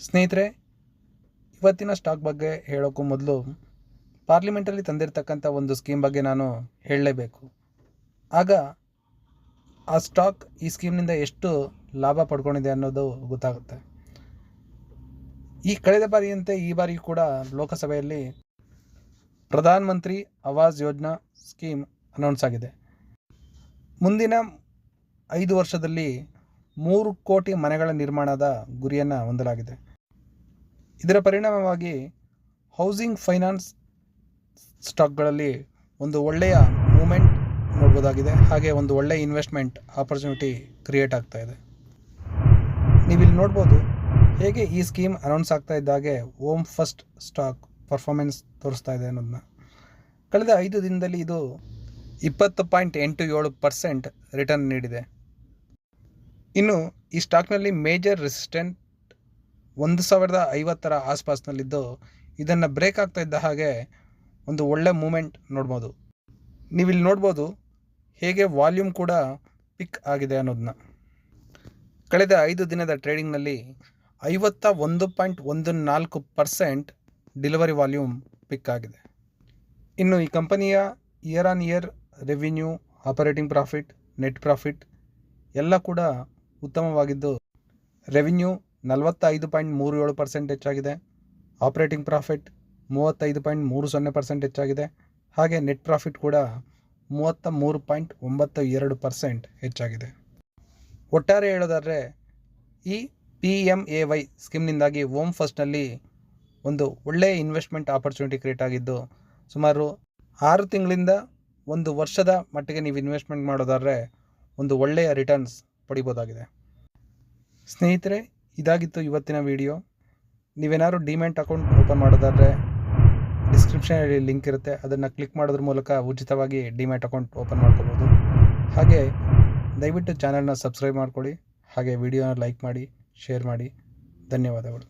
ಸ್ನೇಹಿತರೆ, ಇವತ್ತಿನ ಸ್ಟಾಕ್ ಬಗ್ಗೆ ಹೇಳೋಕ್ಕೂ ಮೊದಲು ಪಾರ್ಲಿಮೆಂಟಲ್ಲಿ ತಂದಿರತಕ್ಕಂಥ ಒಂದು ಸ್ಕೀಮ್ ಬಗ್ಗೆ ನಾನು ಹೇಳಲೇಬೇಕು. ಆಗ ಆ ಸ್ಟಾಕ್ ಈ ಸ್ಕೀಮ್ನಿಂದ ಎಷ್ಟು ಲಾಭ ಪಡ್ಕೊಂಡಿದೆ ಅನ್ನೋದು ಗೊತ್ತಾಗುತ್ತೆ. ಈ ಕಳೆದ ಬಾರಿಯಂತೆ ಈ ಬಾರಿ ಕೂಡ ಲೋಕಸಭೆಯಲ್ಲಿ ಪ್ರಧಾನ ಮಂತ್ರಿ ಆವಾಸ್ ಯೋಜನಾ ಸ್ಕೀಮ್ ಅನೌನ್ಸ್ ಆಗಿದೆ. ಮುಂದಿನ 5 ವರ್ಷದಲ್ಲಿ 3 ಕೋಟಿ ಮನೆಗಳ ನಿರ್ಮಾಣದ ಗುರಿಯನ್ನು ಹೊಂದಲಾಗಿದೆ. ಇದರ ಪರಿಣಾಮವಾಗಿ ಹೌಸಿಂಗ್ ಫೈನಾನ್ಸ್ ಸ್ಟಾಕ್ಗಳಲ್ಲಿ ಒಂದು ಒಳ್ಳೆಯ ಮೂಮೆಂಟ್ ನೋಡ್ಬೋದಾಗಿದೆ. ಹಾಗೆ ಒಂದು ಒಳ್ಳೆಯ ಇನ್ವೆಸ್ಟ್ಮೆಂಟ್ ಆಪರ್ಚುನಿಟಿ ಕ್ರಿಯೇಟ್ ಆಗ್ತಾ ಇದೆ. ನೀವಿಲ್ಲಿ ನೋಡ್ಬೋದು ಹೇಗೆ ಈ ಸ್ಕೀಮ್ ಅನೌನ್ಸ್ ಆಗ್ತಾ ಇದ್ದಾಗೆ ಓಮ್ ಫಸ್ಟ್ ಸ್ಟಾಕ್ ಪರ್ಫಾರ್ಮೆನ್ಸ್ ತೋರಿಸ್ತಾ ಇದೆ ಅನ್ನೋದನ್ನ. ಕಳೆದ 5 ದಿನದಲ್ಲಿ ಇದು 20.87% ರಿಟರ್ನ್ ನೀಡಿದೆ. ಇನ್ನು ಈ ಸ್ಟಾಕ್ನಲ್ಲಿ ಮೇಜರ್ ರೆಸಿಸ್ಟೆಂಟ್ 1050 ಆಸ್ಪಾಸ್ನಲ್ಲಿದ್ದು, ಇದನ್ನು ಬ್ರೇಕ್ ಆಗ್ತಾ ಇದ್ದ ಹಾಗೆ ಒಂದು ಒಳ್ಳೆ ಮೂಮೆಂಟ್ ನೋಡ್ಬೋದು. ನೀವಿಲ್ಲಿ ನೋಡ್ಬೋದು ಹೇಗೆ ವಾಲ್ಯೂಮ್ ಕೂಡ ಪಿಕ್ ಆಗಿದೆ ಅನ್ನೋದನ್ನ. ಕಳೆದ 5 ದಿನದ ಟ್ರೇಡಿಂಗ್ನಲ್ಲಿ 51.14% ಡೆಲಿವರಿ ವಾಲ್ಯೂಮ್ ಪಿಕ್ ಆಗಿದೆ. ಇನ್ನು ಈ ಕಂಪನಿಯ year on year revenue, operating profit, net profit ಎಲ್ಲ ಕೂಡ ಉತ್ತಮವಾಗಿದ್ದು, ರೆವಿನ್ಯೂ 45.37% ಹೆಚ್ಚಾಗಿದೆ, ಆಪರೇಟಿಂಗ್ ಪ್ರಾಫಿಟ್ 35.30% ಹೆಚ್ಚಾಗಿದೆ, ಹಾಗೆ ನೆಟ್ ಪ್ರಾಫಿಟ್ ಕೂಡ 33.92% ಹೆಚ್ಚಾಗಿದೆ. ಒಟ್ಟಾರೆ ಹೇಳೋದಾದರೆ ಈ PMAY ಸ್ಕೀಮ್ನಿಂದಾಗಿ ಓಮ್ ಫಸ್ಟ್ನಲ್ಲಿ ಒಂದು ಒಳ್ಳೆಯ ಇನ್ವೆಸ್ಟ್ಮೆಂಟ್ ಆಪರ್ಚುನಿಟಿ ಕ್ರಿಯೇಟ್ ಆಗಿದ್ದು, ಸುಮಾರು 6 ತಿಂಗಳಿಂದ 1 ವರ್ಷದ ಮಟ್ಟಿಗೆ ನೀವು ಇನ್ವೆಸ್ಟ್ಮೆಂಟ್ ಮಾಡೋದಾದರೆ ಒಂದು ಒಳ್ಳೆಯ ರಿಟರ್ನ್ಸ್ ಪಡಿಬೋದಾಗಿದೆ. ಸ್ನೇಹಿತರೆ, ಇದಾಗಿತ್ತು ಇವತ್ತಿನ ವಿಡಿಯೋ. ನೀವೇನಾದ್ರು ಡಿಮ್ಯಾಟ್ ಅಕೌಂಟ್ ಓಪನ್ ಮಾಡೋದಾದರೆ ಡಿಸ್ಕ್ರಿಪ್ಷನಲ್ಲಿ ಲಿಂಕ್ ಇರುತ್ತೆ, ಅದನ್ನು ಕ್ಲಿಕ್ ಮಾಡೋದ್ರ ಮೂಲಕ ಉಚಿತವಾಗಿ ಡಿಮ್ಯಾಟ್ ಅಕೌಂಟ್ ಓಪನ್ ಮಾಡ್ಕೋಬೋದು. ಹಾಗೆ ದಯವಿಟ್ಟು ಚಾನಲ್ನ ಸಬ್ಸ್ಕ್ರೈಬ್ ಮಾಡ್ಕೊಳ್ಳಿ. ಹಾಗೆ ವಿಡಿಯೋನ ಲೈಕ್ ಮಾಡಿ, ಶೇರ್ ಮಾಡಿ. ಧನ್ಯವಾದಗಳು.